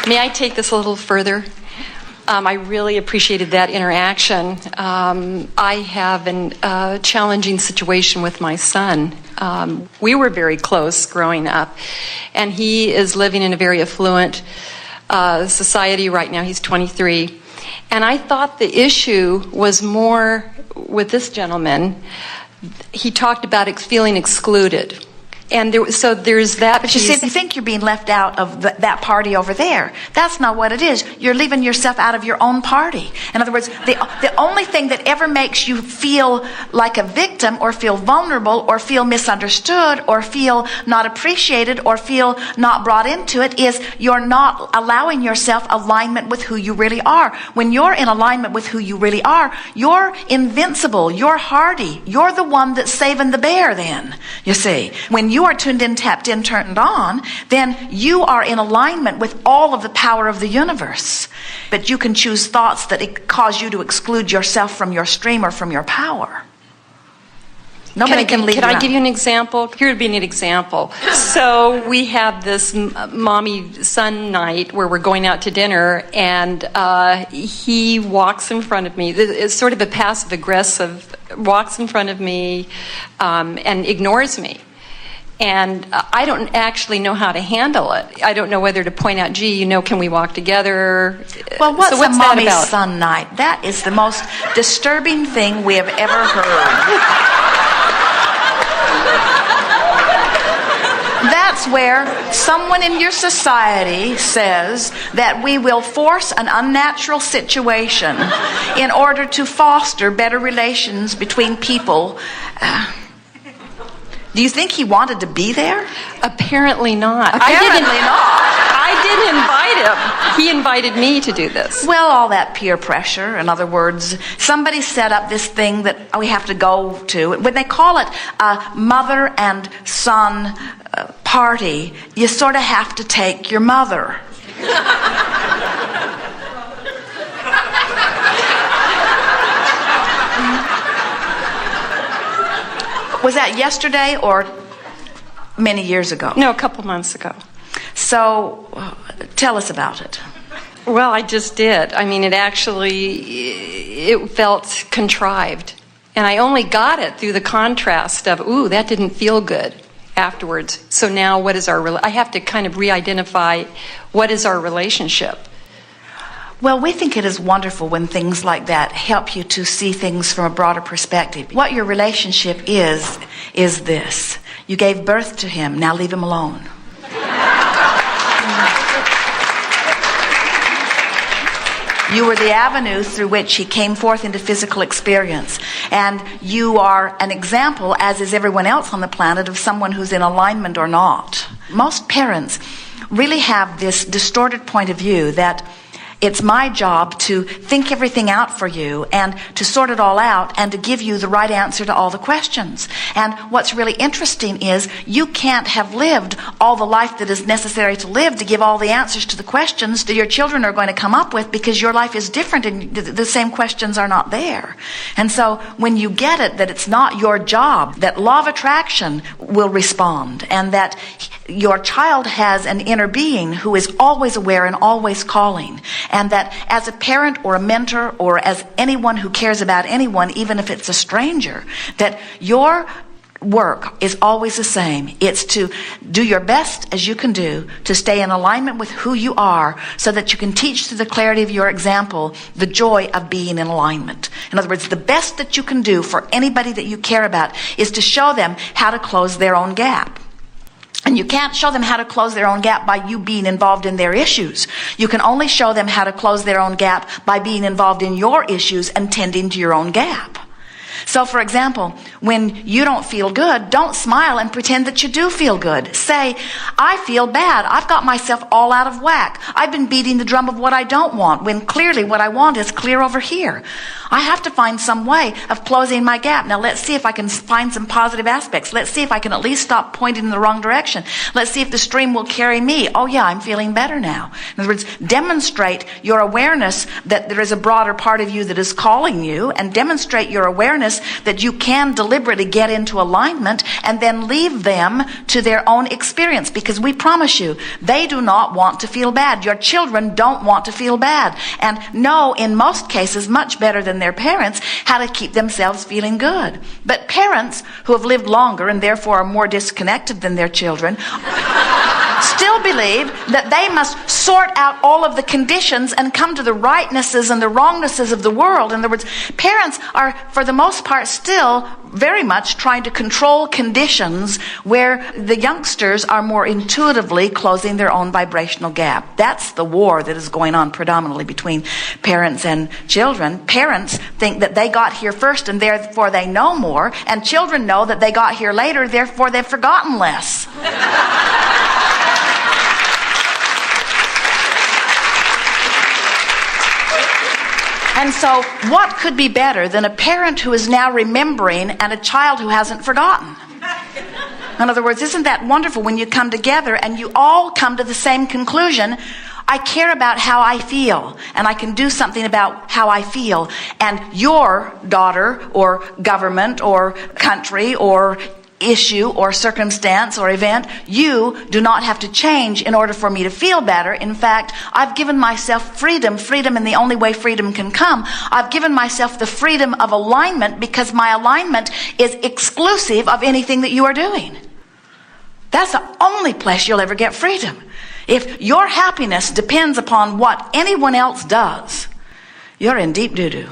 May I take this a little further? I really appreciated that interaction. I have a challenging situation with my son. We were very close growing up, and he is living in a very affluent society right now. He's 23. And I thought the issue was more with this gentleman. He talked about feeling excluded. And there's that. But you see, you think you're being left out of that party over there. That's not what it is. You're leaving yourself out of your own party. In other words, the only thing that ever makes you feel like a victim or feel vulnerable or feel misunderstood or feel not appreciated or feel not brought into it is you're not allowing yourself alignment with who you really are. When you're in alignment with who you really are, you're invincible. You're hardy. You're the one that's saving the bear then, you see. When you are tuned in, tapped in, turned on, then you are in alignment with all of the power of the universe. But you can choose thoughts that cause you to exclude yourself from your stream or from your power. Nobody can leave you out. Can I give you an example? Here would be an example. So we have this mommy-son night where we're going out to dinner, and he walks in front of me. It's sort of a passive-aggressive, walks in front of me and ignores me. And I don't actually know how to handle it. I don't know whether to point out, gee, can we walk together? Well, what's a mommy-son night? That is the most disturbing thing we have ever heard. That's where someone in your society says that we will force an unnatural situation in order to foster better relations between people. Do you think he wanted to be there? Apparently not. Apparently not. I didn't invite him. He invited me to do this. Well, all that peer pressure. In other words, somebody set up this thing that we have to go to. When they call it a mother and son party, you sort of have to take your mother. Was that yesterday or many years ago? No, a couple months ago. So, tell us about it. Well, I just did. I mean, it felt contrived. And I only got it through the contrast of, ooh, that didn't feel good afterwards. So now what is I have to kind of re-identify what is our relationship. Well, we think it is wonderful when things like that help you to see things from a broader perspective. What your relationship is this. You gave birth to him, now leave him alone. You were the avenue through which he came forth into physical experience. And you are an example, as is everyone else on the planet, of someone who's in alignment or not. Most parents really have this distorted point of view that it's my job to think everything out for you and to sort it all out and to give you the right answer to all the questions. And what's really interesting is you can't have lived all the life that is necessary to live to give all the answers to the questions that your children are going to come up with, because your life is different and the same questions are not there. And so when you get it, that it's not your job, that law of attraction will respond, and that your child has an inner being who is always aware and always calling. And that as a parent or a mentor or as anyone who cares about anyone, even if it's a stranger, that your work is always the same. It's to do your best as you can do to stay in alignment with who you are, so that you can teach through the clarity of your example the joy of being in alignment. In other words, the best that you can do for anybody that you care about is to show them how to close their own gap. And you can't show them how to close their own gap by you being involved in their issues. You can only show them how to close their own gap by being involved in your issues and tending to your own gap. So, for example, when you don't feel good, don't smile and pretend that you do feel good. Say, I feel bad. I've got myself all out of whack. I've been beating the drum of what I don't want, when clearly what I want is clear over here. I have to find some way of closing my gap. Now, let's see if I can find some positive aspects. Let's see if I can at least stop pointing in the wrong direction. Let's see if the stream will carry me. Oh, yeah, I'm feeling better now. In other words, demonstrate your awareness that there is a broader part of you that is calling you, and demonstrate your awareness awareness that you can deliberately get into alignment and then leave them to their own experience, because we promise you, they do not want to feel bad. Your children don't want to feel bad, and know in most cases much better than their parents how to keep themselves feeling good. But parents who have lived longer and therefore are more disconnected than their children still believe that they must sort out all of the conditions and come to the rightnesses and the wrongnesses of the world. In other words, parents are, for the most part, still very much trying to control conditions where the youngsters are more intuitively closing their own vibrational gap. That's the war that is going on predominantly between parents and children. Parents think that they got here first and therefore they know more, and children know that they got here later, therefore they've forgotten less. And so what could be better than a parent who is now remembering and a child who hasn't forgotten? In other words, isn't that wonderful when you come together and you all come to the same conclusion? I care about how I feel, and I can do something about how I feel. And your daughter or government or country or issue or circumstance or event, you do not have to change in order for me to feel better. In fact, I've given myself freedom in the only way freedom can come. I've given myself the freedom of alignment because my alignment is exclusive of anything that you are doing. That's the only place you'll ever get freedom. If your happiness depends upon what anyone else does, you're in deep doo-doo.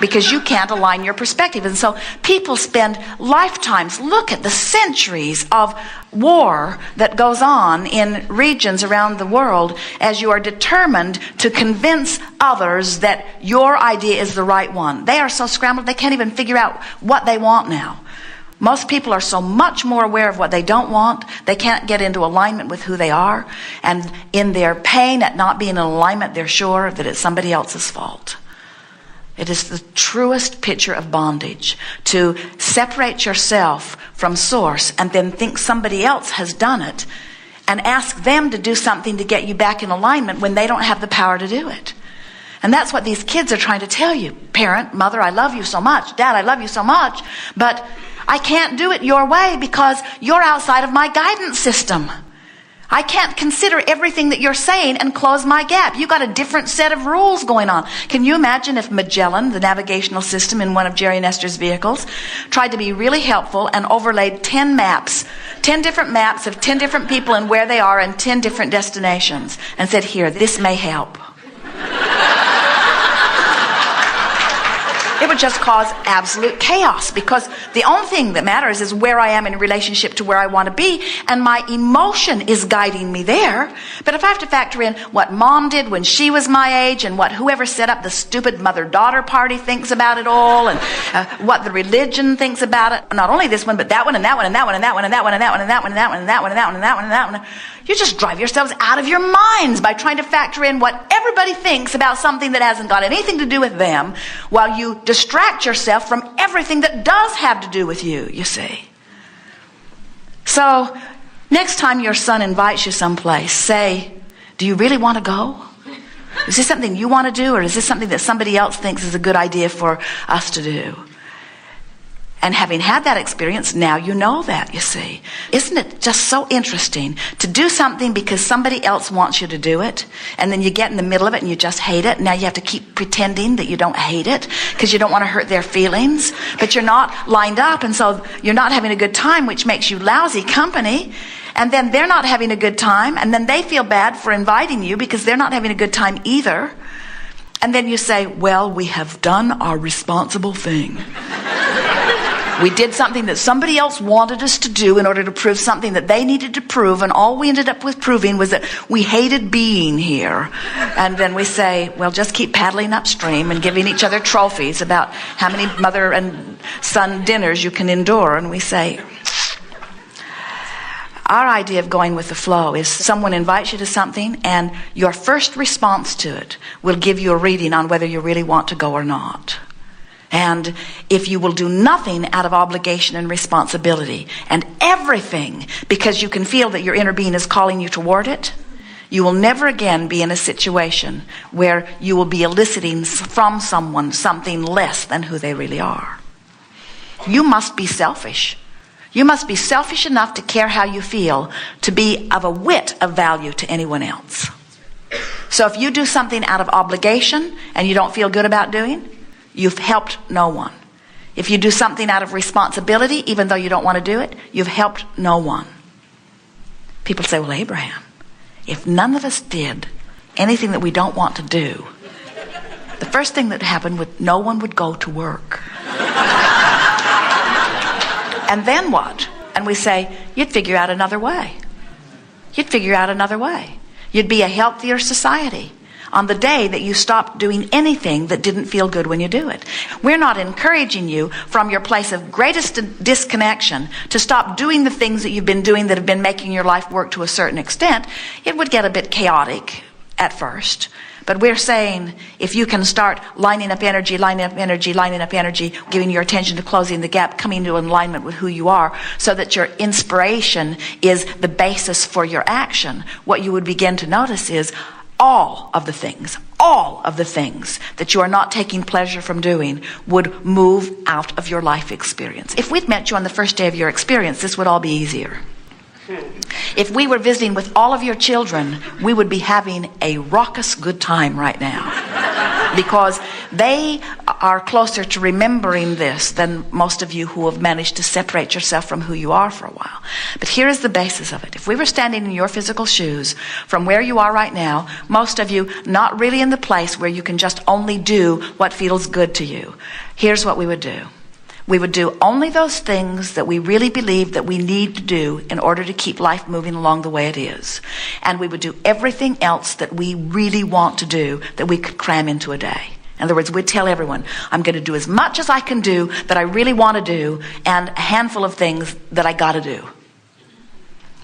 Because you can't align your perspective. And so people spend lifetimes, look at the centuries of war that goes on in regions around the world as you are determined to convince others that your idea is the right one. They are so scrambled they can't even figure out what they want now. Most people are so much more aware of what they don't want, they can't get into alignment with who they are. And in their pain at not being in alignment, they're sure that it's somebody else's fault. It is the truest picture of bondage to separate yourself from source and then think somebody else has done it and ask them to do something to get you back in alignment when they don't have the power to do it. And that's what these kids are trying to tell you. Parent, mother, I love you so much. Dad, I love you so much. But I can't do it your way because you're outside of my guidance system. I can't consider everything that you're saying and close my gap. You've got a different set of rules going on. Can you imagine if Magellan, the navigational system in one of Jerry and Esther's vehicles, tried to be really helpful and overlaid 10 maps, 10 different maps of 10 different people and where they are and 10 different destinations, and said, here, this may help. It would just cause absolute chaos, because the only thing that matters is where I am in relationship to where I want to be, and my emotion is guiding me there. But if I have to factor in what mom did when she was my age, and what whoever set up the stupid mother-daughter party thinks about it all, and what the religion thinks about it, not only this one, but that one, and that one, and that one, and that one, and that one, and that one, and that one, and that one, and that one, and that one, and that one, and that one, you just drive yourselves out of your minds by trying to factor in what everybody thinks about something that hasn't got anything to do with them, while you distract yourself from everything that does have to do with you, you see. So, next time your son invites you someplace, say, do you really want to go? Is this something you want to do, or is this something that somebody else thinks is a good idea for us to do? And having had that experience, now you know that, you see. Isn't it just so interesting to do something because somebody else wants you to do it, and then you get in the middle of it and you just hate it. Now you have to keep pretending that you don't hate it because you don't want to hurt their feelings, but you're not lined up, and so you're not having a good time, which makes you lousy company. And then they're not having a good time, and then they feel bad for inviting you because they're not having a good time either. And then you say, well, we have done our responsible thing. We did something that somebody else wanted us to do in order to prove something that they needed to prove, and all we ended up with proving was that we hated being here. And then we say, well, just keep paddling upstream and giving each other trophies about how many mother and son dinners you can endure. And we say, our idea of going with the flow is someone invites you to something, and your first response to it will give you a reading on whether you really want to go or not. And if you will do nothing out of obligation and responsibility, and everything because you can feel that your inner being is calling you toward it, You will never again be in a situation where you will be eliciting from someone something less than who they really are. You must be selfish. You must be selfish enough to care how you feel, to be of a whit of value to anyone else. So if you do something out of obligation and you don't feel good about doing, you've helped no one. If you do something out of responsibility, even though you don't want to do it, you've helped no one. People say, well, Abraham, if none of us did anything that we don't want to do, the first thing that happened would no one would go to work. And then what? And we say, you'd figure out another way. You'd figure out another way. You'd be a healthier society on the day that you stopped doing anything that didn't feel good when you do it. We're not encouraging you from your place of greatest disconnection to stop doing the things that you've been doing that have been making your life work to a certain extent. It would get a bit chaotic at first. But we're saying if you can start lining up energy, giving your attention to closing the gap, coming into alignment with who you are, so that your inspiration is the basis for your action, what you would begin to notice is all of the things that you are not taking pleasure from doing would move out of your life experience. If we'd met you on the first day of your experience, this would all be easier. If we were visiting with all of your children, we would be having a raucous good time right now, because they are closer to remembering this than most of you who have managed to separate yourself from who you are for a while. But here is the basis of it. If we were standing in your physical shoes from where you are right now, most of you not really in the place where you can just only do what feels good to you, here's what we would do. We would do only those things that we really believe that we need to do in order to keep life moving along the way it is. And we would do everything else that we really want to do that we could cram into a day. In other words, we'd tell everyone, I'm going to do as much as I can do that I really want to do, and a handful of things that I got to do.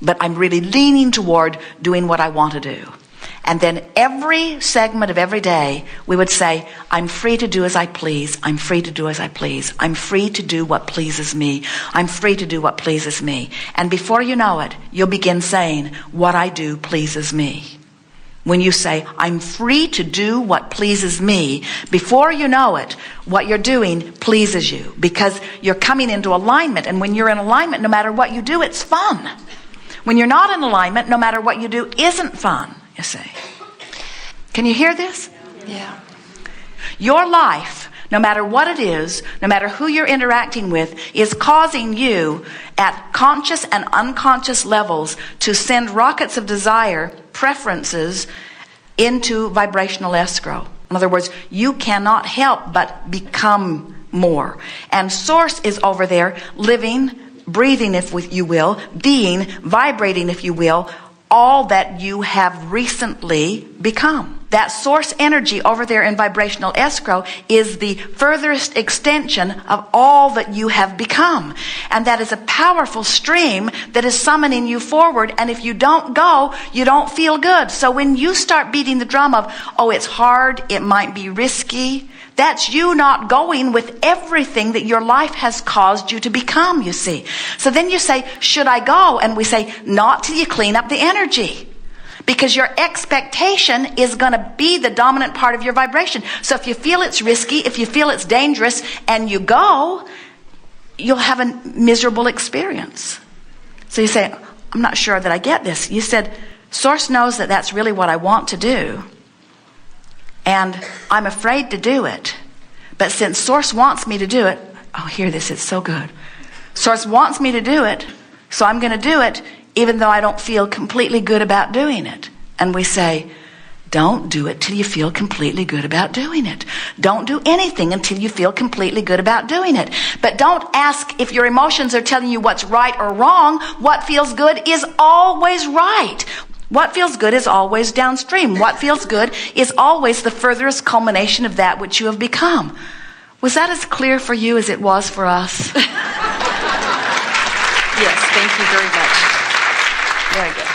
But I'm really leaning toward doing what I want to do. And then every segment of every day, we would say, I'm free to do as I please. I'm free to do as I please. I'm free to do what pleases me. I'm free to do what pleases me. And before you know it, you'll begin saying, what I do pleases me. When you say, I'm free to do what pleases me, before you know it, what you're doing pleases you, because you're coming into alignment. And when you're in alignment, no matter what you do, it's fun. When you're not in alignment, no matter what you do, isn't fun. You say, can you hear this? Yeah. Your life, no matter what it is, no matter who you're interacting with, is causing you at conscious and unconscious levels to send rockets of desire, preferences, into vibrational escrow. In other words, you cannot help but become more. And Source is over there living, breathing, if you will, being, vibrating, if you will, all that you have recently become. That source energy over there in vibrational escrow is the furthest extension of all that you have become. And that is a powerful stream that is summoning you forward. And if you don't go, you don't feel good. So when you start beating the drum of, oh, it's hard, it might be risky, that's you not going with everything that your life has caused you to become, you see. So then you say, should I go? And we say, not till you clean up the energy. Because your expectation is going to be the dominant part of your vibration. So if you feel it's risky, if you feel it's dangerous, and you go, you'll have a miserable experience. So you say, I'm not sure that I get this. You said, Source knows that that's really what I want to do. And I'm afraid to do it. But since Source wants me to do it, oh, hear this, it's so good. Source wants me to do it, so I'm going to do it, even though I don't feel completely good about doing it. And we say, don't do it till you feel completely good about doing it. Don't do anything until you feel completely good about doing it. But don't ask if your emotions are telling you what's right or wrong. What feels good is always right. What feels good is always downstream. What feels good is always the furthest culmination of that which you have become. Was that as clear for you as it was for us? Yes, thank you very much. Very good.